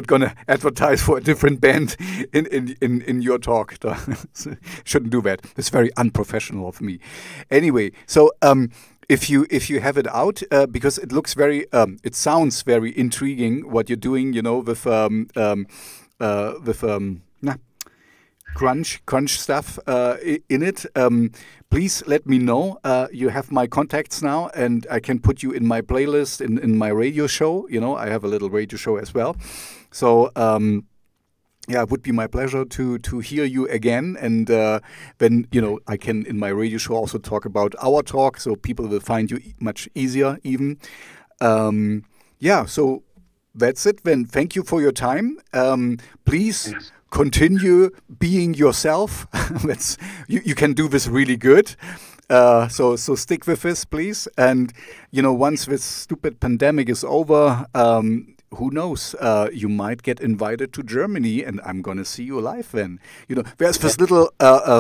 going to advertise for a different band in your talk. Shouldn't do that. It's very unprofessional of me. Anyway, so if you have it out, because it looks very, it sounds very intriguing what you're doing. With grunge stuff in it. Please let me know. You have my contacts now, and I can put you in my playlist in my radio show. I have a little radio show as well. So it would be my pleasure to hear you again, and then I can in my radio show also talk about our talk, so people will find you much easier even. So that's it. Then thank you for your time. Please continue being yourself. You can do this really good. So stick with this, please. And once this stupid pandemic is over, who knows? You might get invited to Germany, and I'm gonna see you live then. There's this little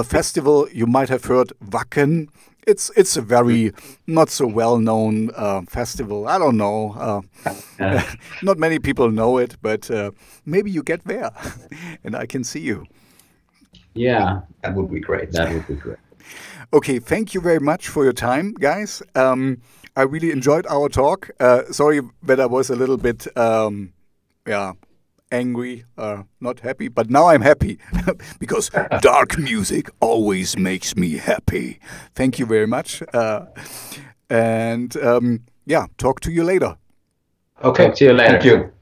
festival you might have heard, Wacken. It's a very not so well-known festival. I don't know. Not many people know it, but maybe you get there, and I can see you. Yeah, that would be great. Okay, thank you very much for your time, guys. I really enjoyed our talk. Sorry that I was a little bit, angry, not happy, but now I'm happy because dark music always makes me happy. Thank you very much. And talk to you later. Okay, talk to you later. Thank you.